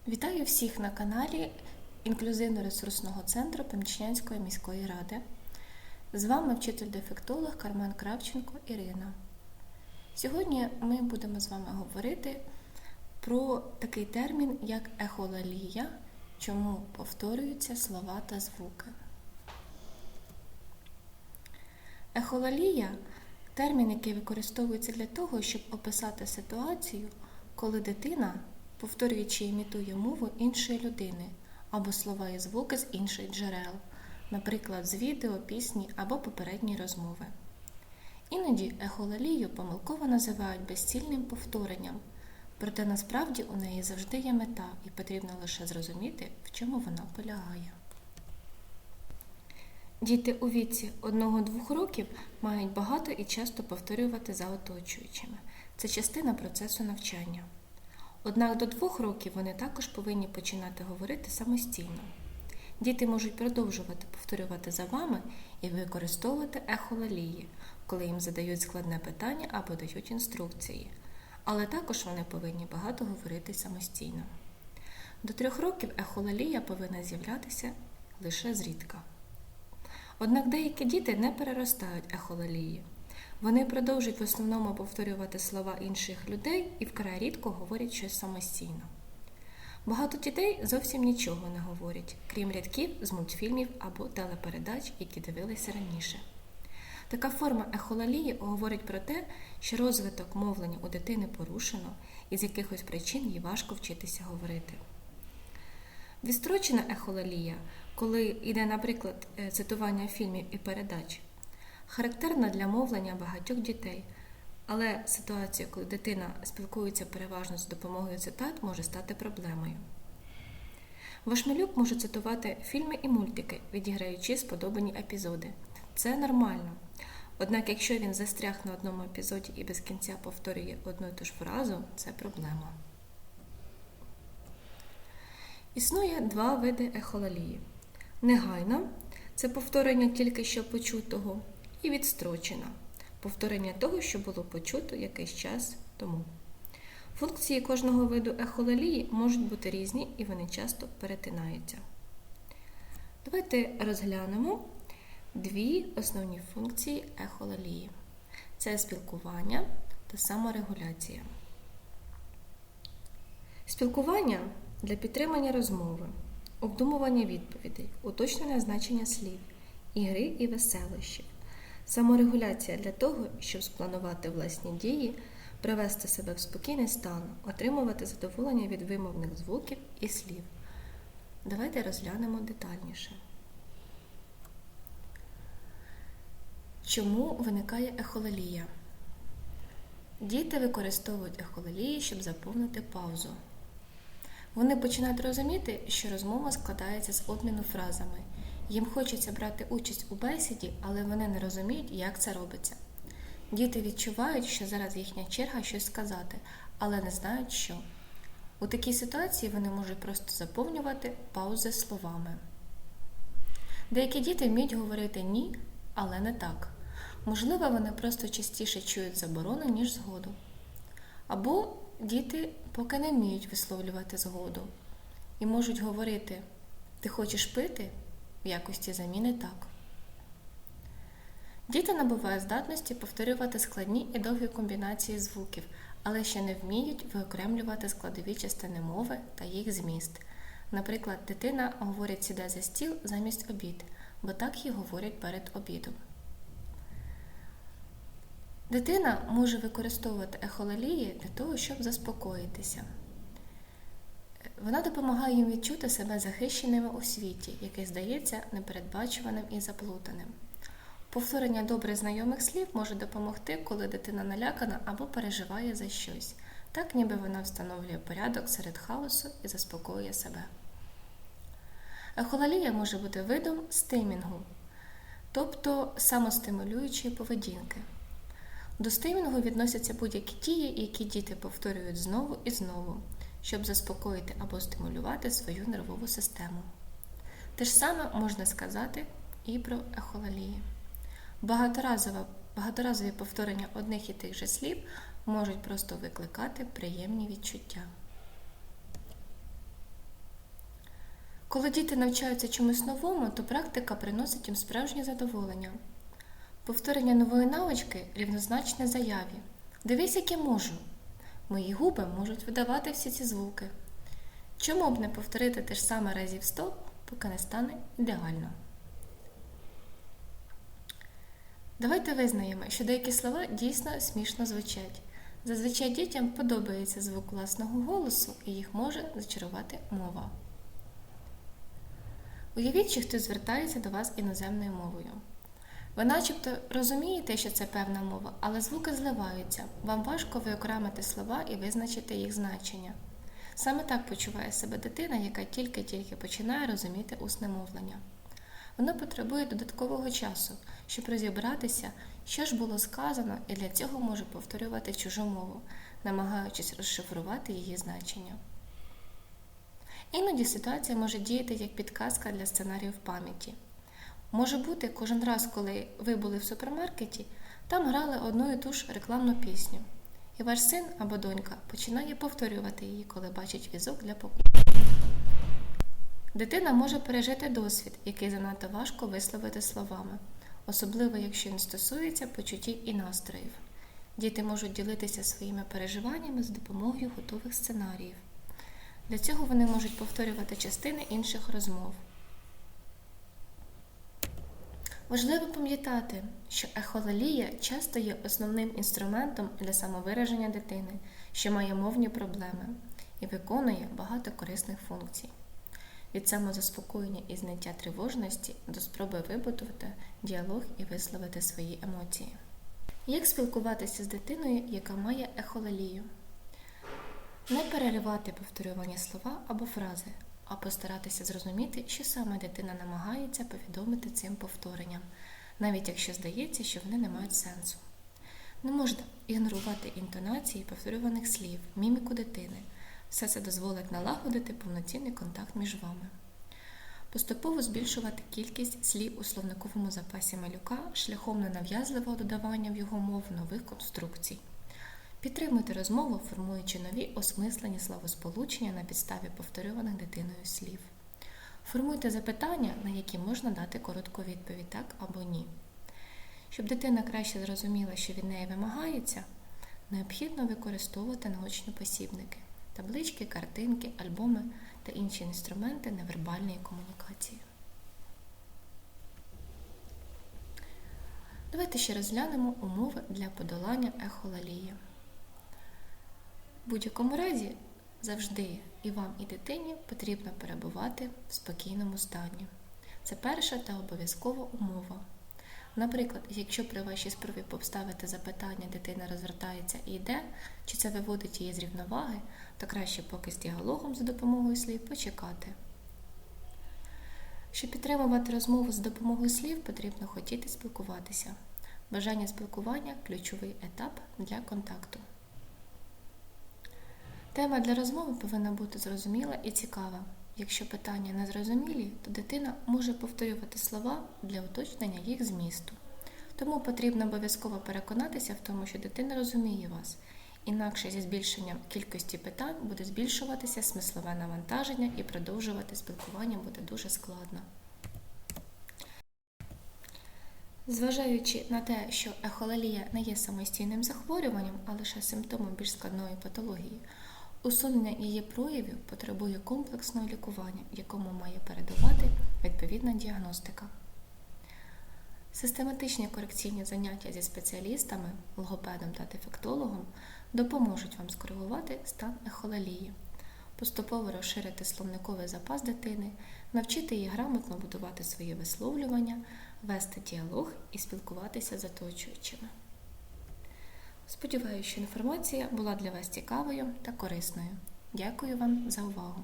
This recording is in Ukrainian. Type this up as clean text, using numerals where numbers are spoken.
Вітаю всіх на каналі Інклюзивно-ресурсного центру Пам'ятнянської міської ради. З вами вчитель-дефектолог Кармен Кравченко Ірина. Сьогодні ми будемо з вами говорити про такий термін, як ехолалія, чому повторюються слова та звуки. Ехолалія – термін, який використовується для того, щоб описати ситуацію, коли дитина, повторюючи і імітує мову іншої людини або слова і звуки з інших джерел, наприклад, з відео, пісні або попередньої розмови. Іноді ехолалію помилково називають безцільним повторенням, проте насправді у неї завжди є мета і потрібно лише зрозуміти, в чому вона полягає. Діти у віці 1-2 років мають багато і часто повторювати за оточуючими. Це частина процесу навчання. Однак до 2 років вони також повинні починати говорити самостійно. Діти можуть продовжувати повторювати за вами і використовувати ехолалії, коли їм задають складне питання або дають інструкції. Але також вони повинні багато говорити самостійно. До 3 років ехолалія повинна з'являтися лише зрідка. Однак деякі діти не переростають ехолалії. Вони продовжують в основному повторювати слова інших людей і вкрай рідко говорять щось самостійно. Багато дітей зовсім нічого не говорять, крім рядків з мультфільмів або телепередач, які дивилися раніше. Така форма ехолалії говорить про те, що розвиток мовлення у дитини порушено і з якихось причин їй важко вчитися говорити. Відстрочена ехолалія, коли йде, наприклад, цитування фільмів і передач, характерна для мовлення багатьох дітей, але ситуація, коли дитина спілкується переважно з допомогою цитат, може стати проблемою. Ваш малюк може цитувати фільми і мультики, відіграючи сподобані епізоди. Це нормально. Однак, якщо він застряг на одному епізоді і без кінця повторює одну і ту ж фразу, це проблема. Існує 2 види ехолалії. Негайна – це повторення тільки що почутого, і відстрочена – повторення того, що було почуто якийсь час тому. Функції кожного виду ехолалії можуть бути різні і вони часто перетинаються. Давайте розглянемо 2 основні функції ехолалії. Це спілкування та саморегуляція. Спілкування для підтримання розмови, обдумування відповідей, уточнення значення слів, ігри і веселощів. Саморегуляція для того, щоб спланувати власні дії, привести себе в спокійний стан, отримувати задоволення від вимовних звуків і слів. Давайте розглянемо детальніше. Чому виникає ехолалія? Діти використовують ехолалії, щоб заповнити паузу. Вони починають розуміти, що розмова складається з обміну фразами. Їм хочеться брати участь у бесіді, але вони не розуміють, як це робиться. Діти відчувають, що зараз їхня черга щось сказати, але не знають, що. У такій ситуації вони можуть просто заповнювати паузи словами. Деякі діти вміють говорити «ні», але не так. Можливо, вони просто частіше чують заборону, ніж згоду. Або діти поки не вміють висловлювати згоду і можуть говорити «ти хочеш пити?» в якості заміни «так». Діти набувають здатності повторювати складні і довгі комбінації звуків, але ще не вміють виокремлювати складові частини мови та їх зміст. Наприклад, дитина говорить «сідай за стіл» замість «обід», бо так їй говорять перед обідом. Дитина може використовувати ехолалії для того, щоб заспокоїтися. Вона допомагає їм відчути себе захищеними у світі, який здається непередбачуваним і заплутаним. Повторення добре знайомих слів може допомогти, коли дитина налякана або переживає за щось. Так, ніби вона встановлює порядок серед хаосу і заспокоює себе. Ехолалія може бути видом стимінгу, тобто самостимулюючої поведінки. До стимінгу відносяться будь-які дії, які діти повторюють знову і знову, щоб заспокоїти або стимулювати свою нервову систему. Те ж саме можна сказати і про ехолалії. Багаторазові повторення одних і тих же слів можуть просто викликати приємні відчуття. Коли діти навчаються чомусь новому, то практика приносить їм справжнє задоволення. Повторення нової навички рівнозначне заяві. Дивись, як я можу. Мої губи можуть видавати всі ці звуки. Чому б не повторити те ж саме разів 100, поки не стане ідеально? Давайте визнаємо, що деякі слова дійсно смішно звучать. Зазвичай дітям подобається звук власного голосу і їх може зачарувати мова. Уявіть, що хтось звертається до вас іноземною мовою. Ви начебто розумієте, що це певна мова, але звуки зливаються. Вам важко виокремити слова і визначити їх значення. Саме так почуває себе дитина, яка тільки-тільки починає розуміти усне мовлення. Воно потребує додаткового часу, щоб розібратися, що ж було сказано, і для цього може повторювати чужу мову, намагаючись розшифрувати її значення. Іноді ситуація може діяти як підказка для сценарію в пам'яті. Може бути, кожен раз, коли ви були в супермаркеті, там грали одну і ту ж рекламну пісню. І ваш син або донька починає повторювати її, коли бачить візок для покупки. Дитина може пережити досвід, який занадто важко висловити словами, особливо якщо він стосується почуттів і настроїв. Діти можуть ділитися своїми переживаннями з допомогою готових сценаріїв. Для цього вони можуть повторювати частини інших розмов. Важливо пам'ятати, що ехололія часто є основним інструментом для самовираження дитини, що має мовні проблеми, і виконує багато корисних функцій. Від самозаспокоєння і зняття тривожності до спроби вибудувати діалог і висловити свої емоції. Як спілкуватися з дитиною, яка має ехололію? Не переривати повторювані слова або фрази, а постаратися зрозуміти, що саме дитина намагається повідомити цим повторенням, навіть якщо здається, що вони не мають сенсу. Не можна ігнорувати інтонації повторюваних слів, міміку дитини. Все це дозволить налагодити повноцінний контакт між вами. Поступово збільшувати кількість слів у словниковому запасі малюка шляхом ненав'язливого додавання в його мову нових конструкцій. Підтримуйте розмову, формуючи нові осмислені словосполучення на підставі повторюваних дитиною слів. Формуйте запитання, на які можна дати коротку відповідь «так» або «ні». Щоб дитина краще зрозуміла, що від неї вимагається, необхідно використовувати наочні посібники, таблички, картинки, альбоми та інші інструменти невербальної комунікації. Давайте ще розглянемо умови для подолання ехололії. В будь-якому разі, завжди і вам, і дитині потрібно перебувати в спокійному стані. Це перша та обов'язкова умова. Наприклад, якщо при вашій спробі поставити запитання дитина розвертається і йде, чи це виводить її з рівноваги, то краще поки з діалогом за допомогою слів почекати. Щоб підтримувати розмову за допомогою слів, потрібно хотіти спілкуватися. Бажання спілкування – ключовий етап для контакту. Тема для розмови повинна бути зрозуміла і цікава. Якщо питання незрозумілі, то дитина може повторювати слова для уточнення їх змісту. Тому потрібно обов'язково переконатися в тому, що дитина розуміє вас. Інакше зі збільшенням кількості питань буде збільшуватися смислове навантаження і продовжувати спілкування буде дуже складно. Зважаючи на те, що ехололія не є самостійним захворюванням, а лише симптомом більш складної патології, усунення її проявів потребує комплексного лікування, якому має передувати відповідна діагностика. Систематичні корекційні заняття зі спеціалістами, логопедом та дефектологом допоможуть вам скоригувати стан ехололії, поступово розширити словниковий запас дитини, навчити її грамотно будувати свої висловлювання, вести діалог і спілкуватися з оточуючими. Сподіваюся, що інформація була для вас цікавою та корисною. Дякую вам за увагу!